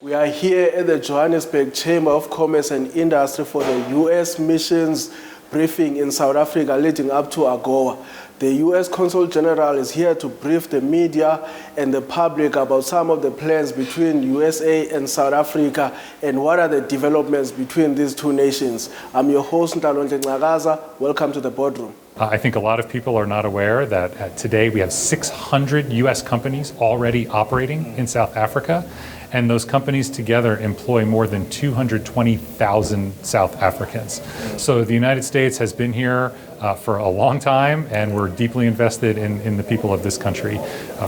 We are here at the Johannesburg Chamber of Commerce and Industry for the U.S. missions briefing in South Africa leading up to AGOA. The U.S. Consul General is here to brief the media and the public about some of the plans between USA and South Africa and what are the developments between these two nations. I'm your host, Ntalonhle Ncakaza. Welcome to the boardroom. I think a lot of people are not aware that today we have 600 U.S. companies already operating in South Africa, and those companies together employ more than 220,000 South Africans. So the United States has been here for a long time, and we're deeply invested in the people of this country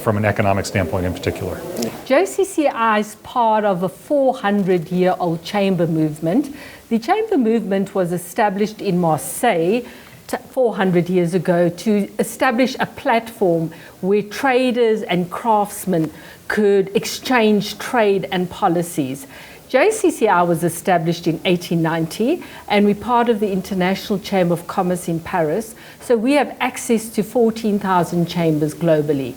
from an economic standpoint in particular. JCCI is part of a 400-year-old chamber movement. The chamber movement was established in Marseille 400 years ago to establish a platform where traders and craftsmen could exchange trade and policies. JCCI was established in 1890 and we're part of the International Chamber of Commerce in Paris, so we have access to 14,000 chambers globally.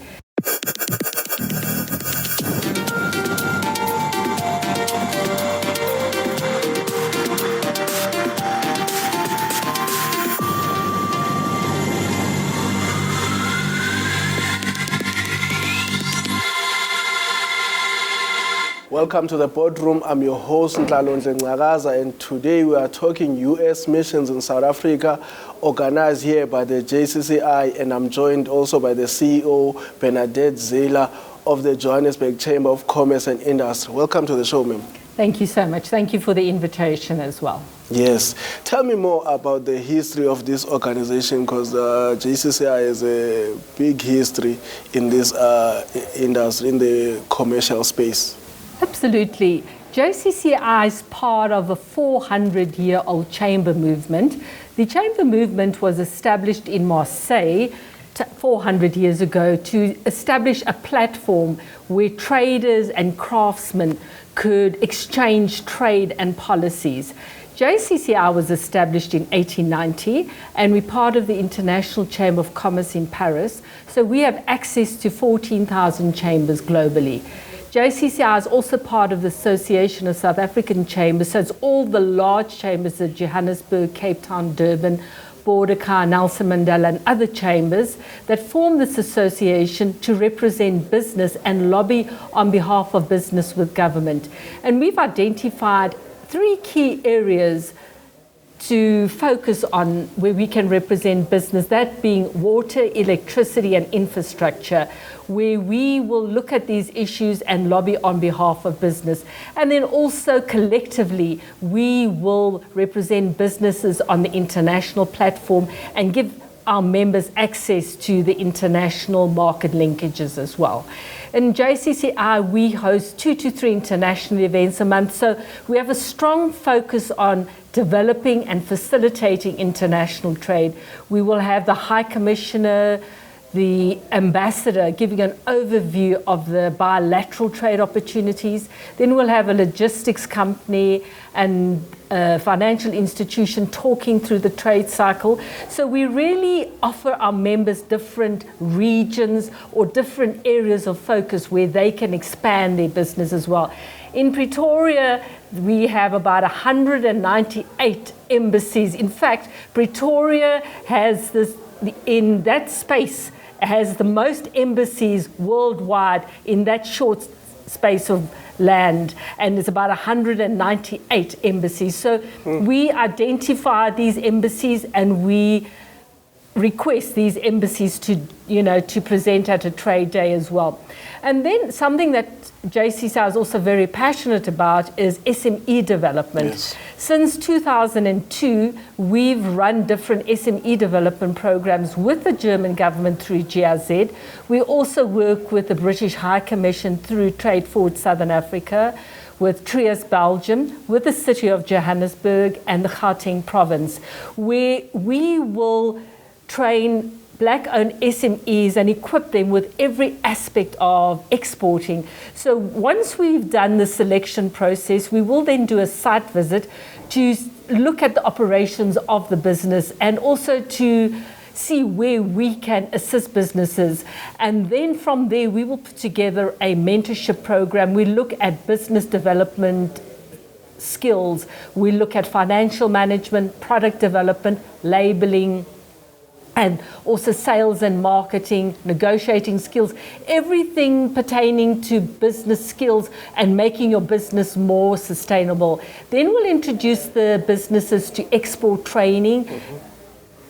Welcome to the boardroom. I'm your host, Ntalonhle Ncakaza, and today we are talking U.S. missions in South Africa, organized here by the JCCI, and I'm joined also by the CEO, Bernadette Zeyler, of the Johannesburg Chamber of Commerce and Industry. Welcome to the show, ma'am. Thank you so much. Thank you for the invitation as well. Yes. Tell me more about the history of this organization, because JCCI has a big history in this industry, in the commercial space. Absolutely. JCCI is part of a 400-year-old chamber movement. The chamber movement was established in Marseille 400 years ago to establish a platform where traders and craftsmen could exchange trade and policies. JCCI was established in 1890 and we're part of the International Chamber of Commerce in Paris, so we have access to 14,000 chambers globally. JCCI is also part of the Association of South African Chambers, so it's all the large chambers of Johannesburg, Cape Town, Durban, Bordercar, Nelson Mandela and other chambers that form this association to represent business and lobby on behalf of business with government. And we've identified 3 key areas to focus on where we can represent business, that being water, electricity and infrastructure, where we will look at these issues and lobby on behalf of business. And then also collectively, we will represent businesses on the international platform and give our members access to the international market linkages as well. In JCCI, we host 2 to 3 international events a month, so we have a strong focus on developing and facilitating international trade. We will have the High Commissioner, the ambassador giving an overview of the bilateral trade opportunities. Then we'll have a logistics company and a financial institution talking through the trade cycle. So we really offer our members different regions or different areas of focus where they can expand their business as well. In Pretoria, we have about 198 embassies. In fact, Pretoria has this, in that space, has the most embassies worldwide in that short space of land, and it's about 198 embassies. So we identify these embassies and we request these embassies to present at a trade day as well. And then something that JCCI is also very passionate about is SME development. Yes. Since 2002, we've run different SME development programs with the German government through GIZ. We also work with the British High Commission through Trade Forward Southern Africa, with Trias Belgium, with the city of Johannesburg and the Gauteng province, where we will train Black-owned SMEs and equip them with every aspect of exporting. So once we've done the selection process, we will then do a site visit to look at the operations of the business and also to see where we can assist businesses. And then from there, we will put together a mentorship program. We look at business development skills. We look at financial management, product development, labeling, and also sales and marketing, negotiating skills, everything pertaining to business skills and making your business more sustainable. Then we'll introduce the businesses to export training,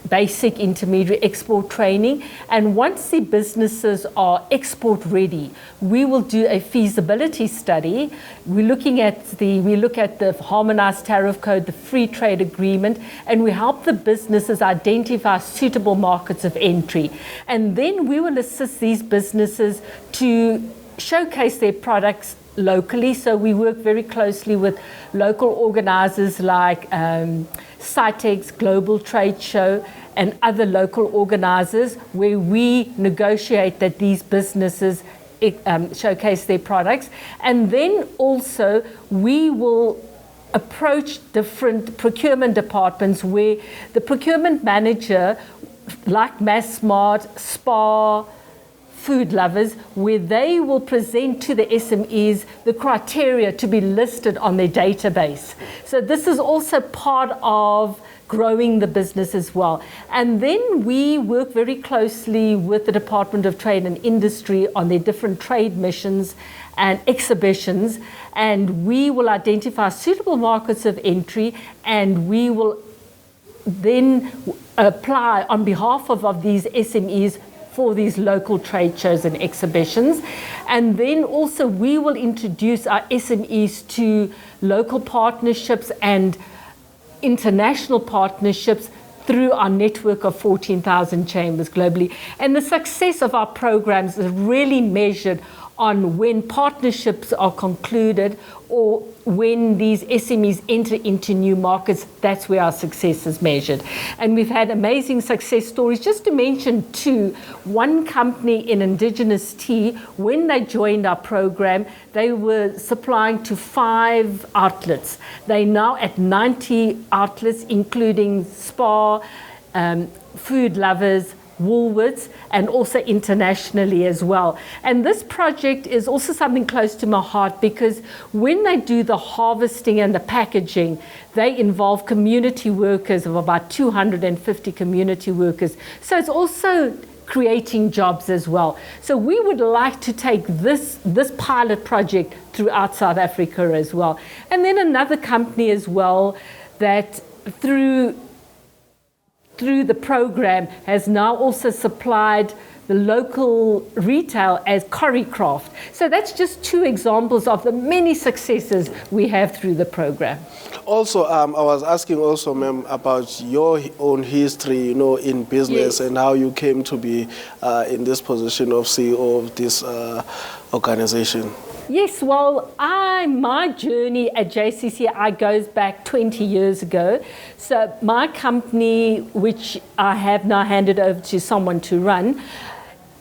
basic, intermediate export training. And once the businesses are export ready, we will do a feasibility study. We look at the harmonized tariff code, the free trade agreement, and we help the businesses identify suitable markets of entry. And then we will assist these businesses to showcase their products locally. So we work very closely with local organizers like CITEX, Global Trade Show, and other local organizers, where we negotiate that these businesses showcase their products. And then also we will approach different procurement departments where the procurement manager, like Massmart, Spar, Food Lovers, where they will present to the SMEs the criteria to be listed on their database. So this is also part of growing the business as well. And then we work very closely with the Department of Trade and Industry on their different trade missions and exhibitions, and we will identify suitable markets of entry, and we will then apply on behalf of these SMEs for these local trade shows and exhibitions. And then also we will introduce our SMEs to local partnerships and international partnerships through our network of 14,000 chambers globally. And the success of our programs is really measured on when partnerships are concluded or when these SMEs enter into new markets. That's where our success is measured. And we've had amazing success stories. Just to mention two, one company in indigenous tea, when they joined our program, they were supplying to 5 outlets. They're now at 90 outlets, including Spar, Food Lovers, Woolworths, and also internationally as well. And this project is also something close to my heart, because when they do the harvesting and the packaging, they involve community workers, of about 250 community workers. So it's also creating jobs as well. So we would like to take this pilot project throughout South Africa as well. And then another company as well that through the program has now also supplied the local retail as Choreographed. So that's just 2 examples of the many successes we have through the program. Also, I was asking also, ma'am, about your own history, in business, Yes. and how you came to be in this position of CEO of this organization. Yes, well, my journey at JCCI goes back 20 years ago. So my company, which I have now handed over to someone to run,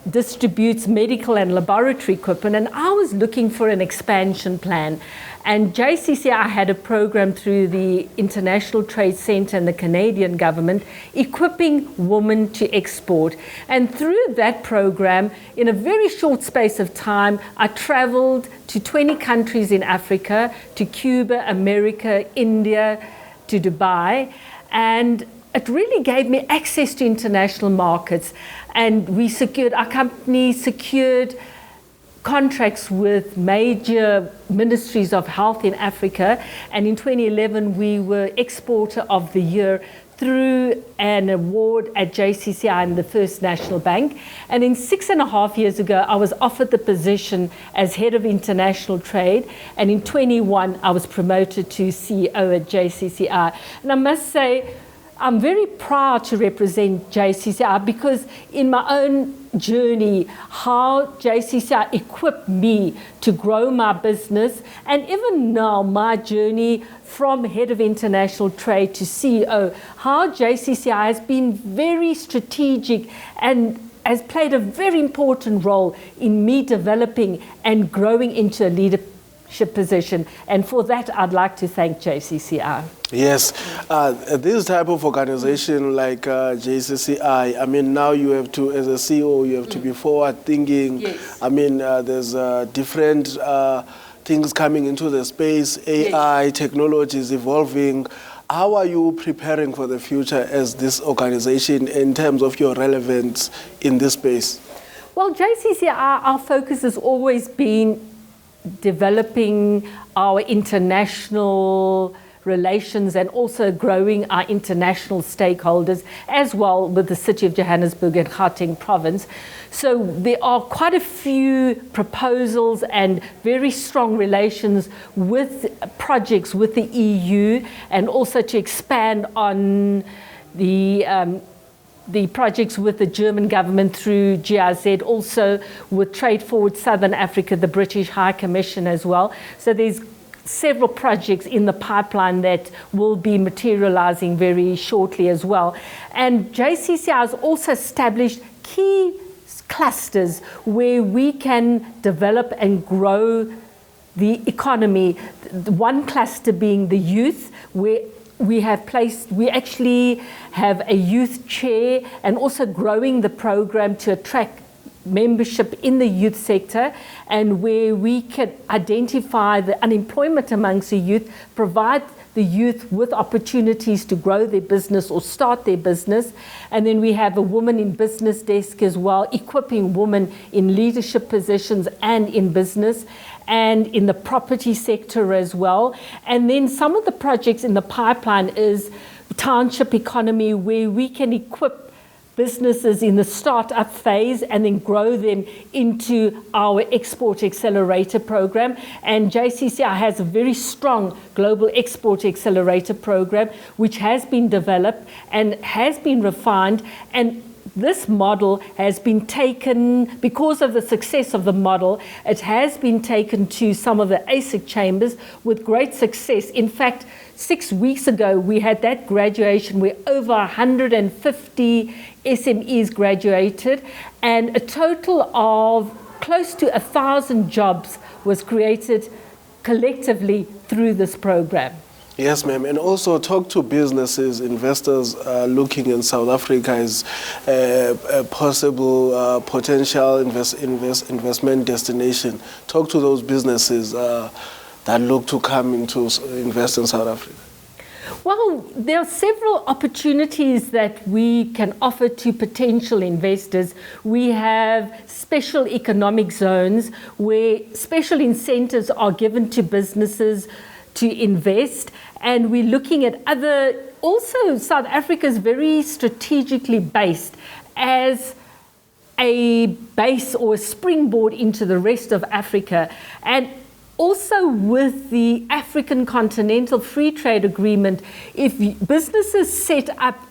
distributes medical and laboratory equipment, and I was looking for an expansion plan. And JCCI had a program through the International Trade Center and the Canadian government equipping women to export. And through that program, in a very short space of time, I traveled to 20 countries in Africa, to Cuba, America, India, to Dubai, and it really gave me access to international markets. And our company secured contracts with major ministries of health in Africa. And in 2011, we were Exporter of the Year through an award at JCCI and the First National Bank. And in 6.5 years ago, I was offered the position as Head of International Trade. And in 21, I was promoted to CEO at JCCI. And I must say, I'm very proud to represent JCCI, because in my own journey, how JCCI equipped me to grow my business, and even now my journey from Head of International Trade to CEO, how JCCI has been very strategic and has played a very important role in me developing and growing into a leadership leadership position. And for that, I'd like to thank JCCI. Yes, this type of organization like JCCI, I mean, now you have to, as a CEO, you have to be forward thinking. Yes. I mean, there's different things coming into the space, AI, technology is evolving. How are you preparing for the future as this organization in terms of your relevance in this space? Well, JCCI, our focus has always been developing our international relations and also growing our international stakeholders as well with the city of Johannesburg and Gauteng province. So there are quite a few proposals and very strong relations with projects with the EU, and also to expand on the projects with the German government through GIZ, also with Trade Forward Southern Africa, the British High Commission as well. So there's several projects in the pipeline that will be materializing very shortly as well. And JCCI has also established key clusters where we can develop and grow the economy. One cluster being the youth, where we actually have a youth chair, and also growing the program to attract membership in the youth sector, and where we can identify the unemployment amongst the youth, provide the youth with opportunities to grow their business or start their business. And then we have a woman in business desk as well, equipping women in leadership positions and in business, and in the property sector as well. And then some of the projects in the pipeline is township economy, where we can equip businesses in the start-up phase and then grow them into our export accelerator program. And JCCI has a very strong global export accelerator program, which has been developed and has been refined. And this model has been taken, because of the success of the model, it has been taken to some of the ASIC chambers with great success. In fact, 6 weeks ago, we had that graduation where over 150 SMEs graduated, and a total of close to 1,000 jobs was created collectively through this program. Yes, ma'am. And also talk to businesses, investors looking in South Africa as a possible potential investment destination. Talk to those businesses that look to come into invest in South Africa. Well, there are several opportunities that we can offer to potential investors. We have special economic zones where special incentives are given to businesses to invest, and we're looking at also South Africa is very strategically based as a base or a springboard into the rest of Africa. And also with the African Continental Free Trade Agreement, if businesses set up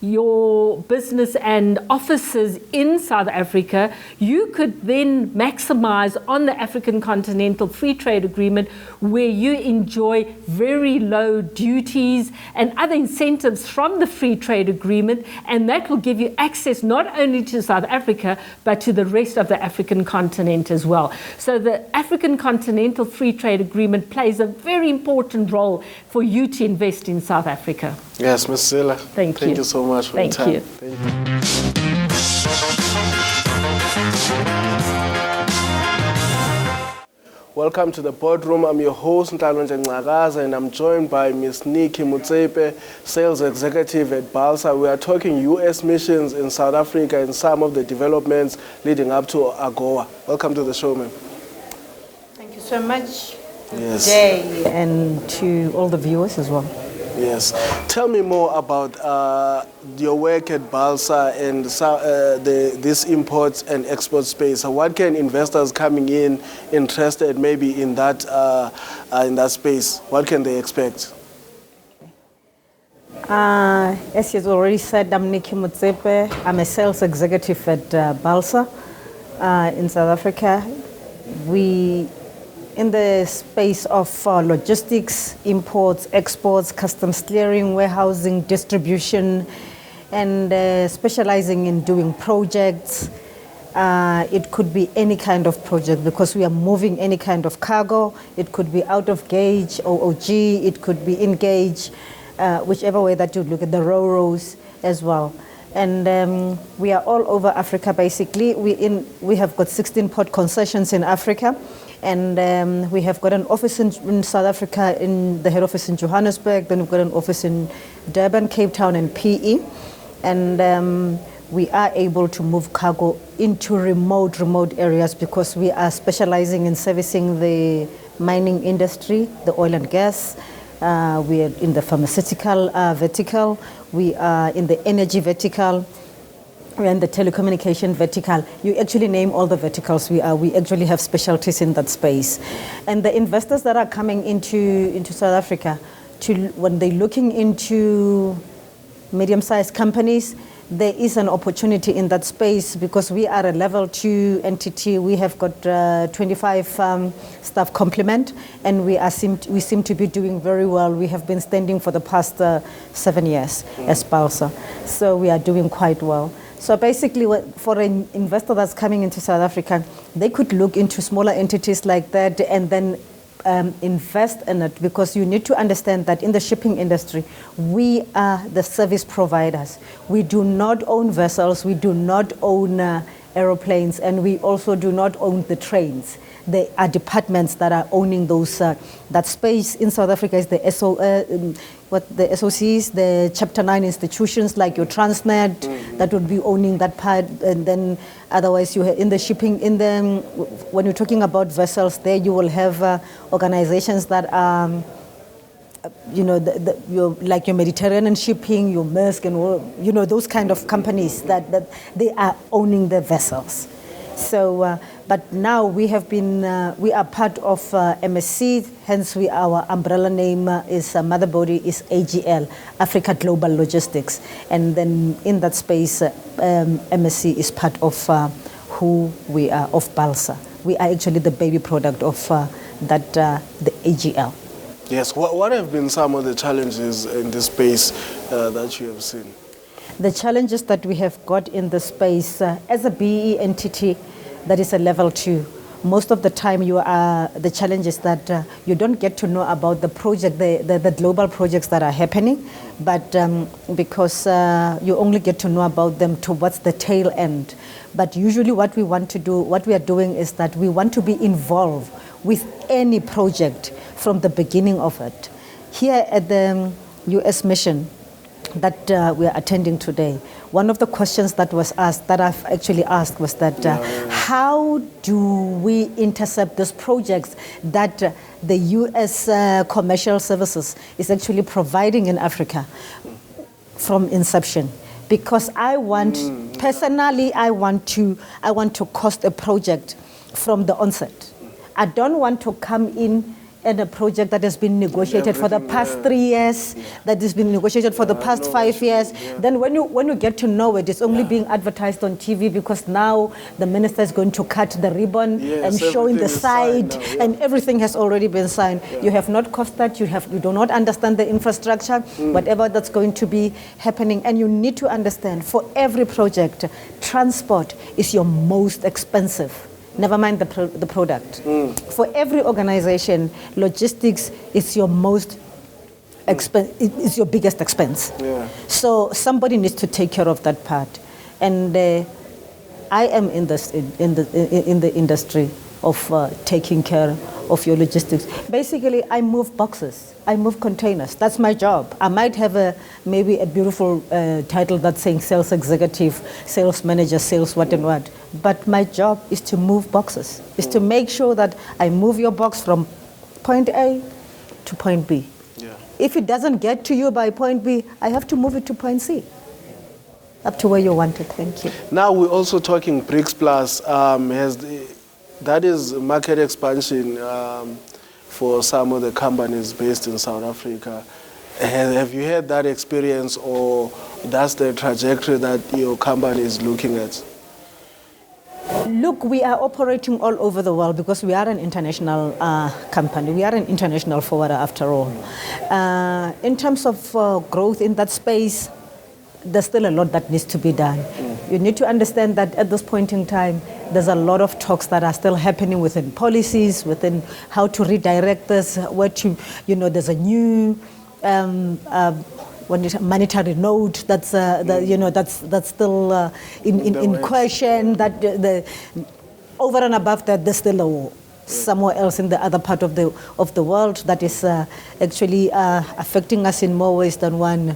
your business and offices in South Africa, you could then maximize on the African Continental Free Trade Agreement, where you enjoy very low duties and other incentives from the Free Trade Agreement, and that will give you access not only to South Africa, but to the rest of the African continent as well. So the African Continental Free Trade Agreement plays a very important role for you to invest in South Africa. Yes, Ms. Sila. Thank you. Thank you so much for your time. You. Thank you. Welcome to the boardroom. I'm your host, Ntalonje Ngcakaza, and I'm joined by Ms. Nikki Mutsepe, Sales Executive at BALSA. We are talking U.S. missions in South Africa and some of the developments leading up to AGOA. Welcome to the show, ma'am. Thank you so much. Yes. Jay, and to all the viewers as well. Yes. Tell me more about your work at BALSA and this imports and export space. What can investors coming in interested maybe in that space? What can they expect? As you've already said, I'm Nikki Mutsepe. I'm a sales executive at BALSA in South Africa. We in the space of logistics, imports, exports, customs clearing, warehousing, distribution, and specializing in doing projects It could be any kind of project because we are moving any kind of cargo. It could be out of gauge, OOG, it could be in gauge, whichever way that you look at the ro-ros as well. And we are all over Africa basically. We have got 16 port concessions in Africa. And we have got an office in South Africa, in the head office in Johannesburg. Then we've got an office in Durban, Cape Town, and PE. And we are able to move cargo into remote areas because we are specializing in servicing the mining industry, the oil and gas. We are in the pharmaceutical vertical. We are in the energy vertical. We're in the telecommunication vertical. You actually name all the verticals we are. We actually have specialties in that space. And the investors that are coming into South Africa, when they're looking into medium-sized companies, there is an opportunity in that space because we are a level 2 entity. We have got 25 staff complement, and we seem to be doing very well. We have been standing for the past 7 years as Balsa. So we are doing quite well. So basically, for an investor that's coming into South Africa, they could look into smaller entities like that and then invest in it, because you need to understand that in the shipping industry, we are the service providers. We do not own vessels, we do not own aeroplanes, and we also do not own the trains. There are departments that are owning those. That space in South Africa is the SOCs, the Chapter 9 institutions like your Transnet, that would be owning that part. And then otherwise, you have in the shipping, when you're talking about vessels, there you will have organizations that are, like your Mediterranean shipping, your Maersk, and those kind of companies that they are owning the vessels. So, but now we are part of MSC, hence our umbrella name mother body is AGL, Africa Global Logistics. And then in that space, MSC is part of who we are, of Balsa. We are actually the baby product of the AGL. Yes, what have been some of the challenges in this space that you have seen? The challenges that we have got in the space, as a BE entity that is a level 2, most of the time the challenge is that you don't get to know about the project, the global projects that are happening, but because you only get to know about them towards the tail end. But usually what we are doing is that we want to be involved with any project from the beginning of it. Here at the US mission that we are attending today, one of the questions that I've actually asked was that how do we intercept those projects that the US Commercial Services is actually providing in Africa from inception? Because I want to cost a project from the onset. I don't want to come in and a project that has been negotiated for the past 3 years, that has been negotiated for the past 5 years. Then when you get to know it, it's only being advertised on TV because now the minister is going to cut the ribbon and showing the side, and everything has already been signed. You have not costed, you do not understand the infrastructure, whatever that's going to be happening. And you need to understand, for every project, transport is your most expensive. Never mind the product. For every organization, logistics is your is your biggest expense. So somebody needs to take care of that part. And I am in the industry of taking care of your logistics. Basically, I move boxes. I move containers. That's my job. I might have maybe a beautiful title that's saying sales executive, sales manager, sales what and what. But my job is to move boxes, is to make sure that I move your box from point A to point B. If it doesn't get to you by point B, I have to move it to point C, up to where you want it. Thank you. Now we're also talking BRICS Plus. That is market expansion for some of the companies based in South Africa. Have you had that experience, or that's the trajectory that your company is looking at? Look, we are operating all over the world because we are an international company. We are an international forwarder after all. In terms of growth in that space, there's still a lot that needs to be done. You need to understand that at this point in time, there's a lot of talks that are still happening within policies, within how to redirect this, where to, there's a new monetary node that's that's still in question. That over and above that, there's still a war somewhere else in the other part of the world that is actually affecting us in more ways than one.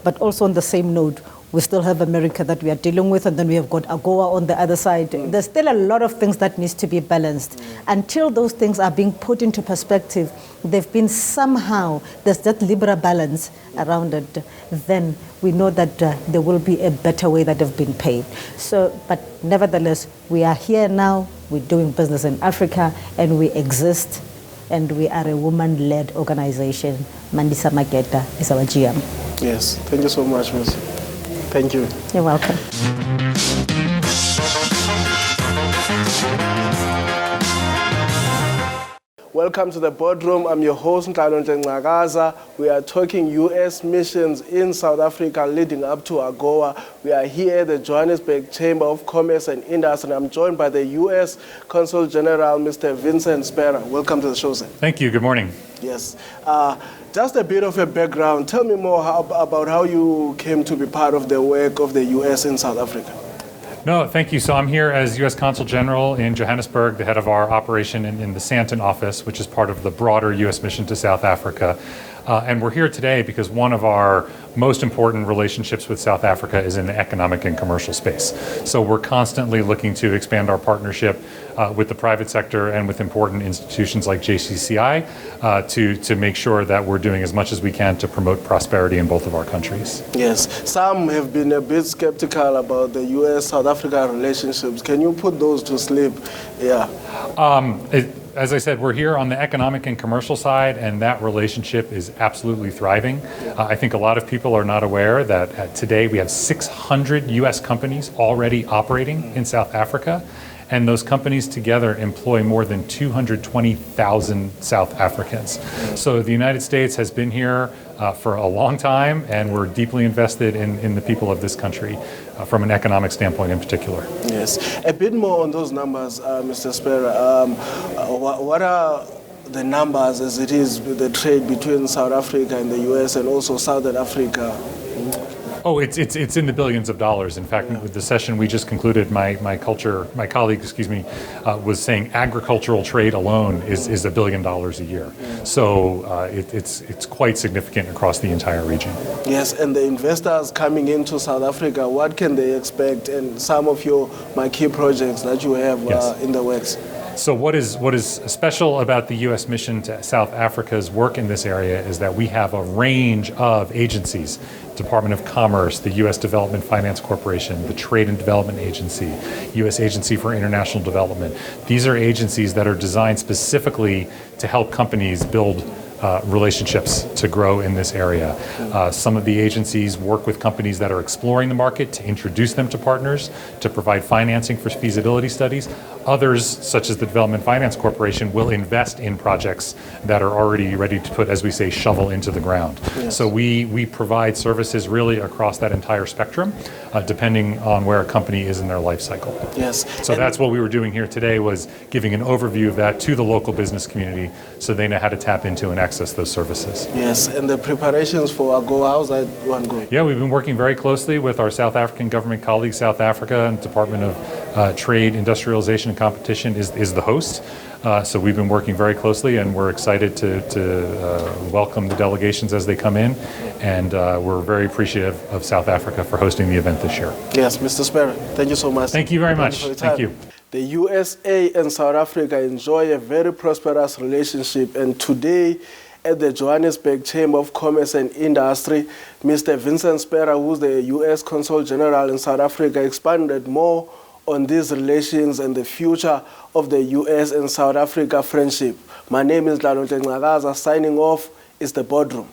But also on the same note, we still have America that we are dealing with, and then we have got AGOA on the other side. There's still a lot of things that needs to be balanced. Until those things are being put into perspective, they've been somehow, there's that liberal balance around it, then we know that there will be a better way that have been paved. So, but nevertheless, we are here now, we're doing business in Africa, and we exist, and we are a woman-led organization. Mandisa Maketa is our GM. Yes, thank you so much, Miss. Thank you. You're welcome. Welcome to the boardroom. I'm your host, Ntalonhle Ngcakaza. We are talking U.S. missions in South Africa leading up to AGOA. We are here at the Johannesburg Chamber of Commerce and Industry, and I'm joined by the U.S. Consul General, Mr. Vincent Sparrow. Welcome to the show, sir. Thank you. Good morning. Yes. Just a bit of a background. Tell me more about how you came to be part of the work of the U.S. in South Africa. No, thank you. So I'm here as U.S. Consul General in Johannesburg, the head of our operation in the Sandton office, which is part of the broader U.S. mission to South Africa. And we're here today because one of our most important relationships with South Africa is in the economic and commercial space. So we're constantly looking to expand our partnership with the private sector and with important institutions like JCCI to make sure that we're doing as much as we can to promote prosperity in both of our countries. Yes, some have been a bit skeptical about the U.S.-South Africa relationships. Can you put those to sleep? Yeah. As I said, we're here on the economic and commercial side, and that relationship is absolutely thriving. I think a lot of people are not aware that today we have 600 U.S. companies already operating in South Africa, and those companies together employ more than 220,000 South Africans. So the United States has been here for a long time, and we're deeply invested in the people of this country from an economic standpoint in particular. Yes. A bit more on those numbers, Mr. Sparrow. What are the numbers as it is with the trade between South Africa and the U.S. and also Southern Africa? Oh, it's in the billions of dollars. In fact, with the session we just concluded, my colleague, was saying agricultural trade alone is $1 billion a year. So it's quite significant across the entire region. Yes, and the investors coming into South Africa, what can they expect? And some of your key projects that you have in the works. So what is special about the U.S. mission to South Africa's work in this area is that we have a range of agencies: Department of Commerce, the U.S. Development Finance Corporation, the Trade and Development Agency, U.S. Agency for International Development. These are agencies that are designed specifically to help companies build relationships to grow in this area. Some of the agencies work with companies that are exploring the market to introduce them to partners, to provide financing for feasibility studies. Others, such as the Development Finance Corporation, will invest in projects that are already ready to put, as we say, shovel into the ground. Yes. So we provide services really across that entire spectrum, depending on where a company is in their life cycle. Yes. So that's what we were doing here today, was giving an overview of that to the local business community so they know how to tap into and access those services. Yes, and the preparations for AGOA, how's that one going? Yeah, we've been working very closely with our South African government colleagues. South Africa and Department of Trade, Industrialization and Competition is the host. So we've been working very closely, and we're excited to welcome the delegations as they come in, and we're very appreciative of South Africa for hosting the event this year. Yes, Mr. Sparrow, thank you so much. Thank you very much. Thank you. The USA and South Africa enjoy a very prosperous relationship, and today at the Johannesburg Chamber of Commerce and Industry, Mr. Vincent Sparrow, who's the U.S. Consul General in South Africa, expanded more on these relations and the future of the U.S. and South Africa friendship. My name is Ntalonhle Ngcakaza. Signing off is the boardroom.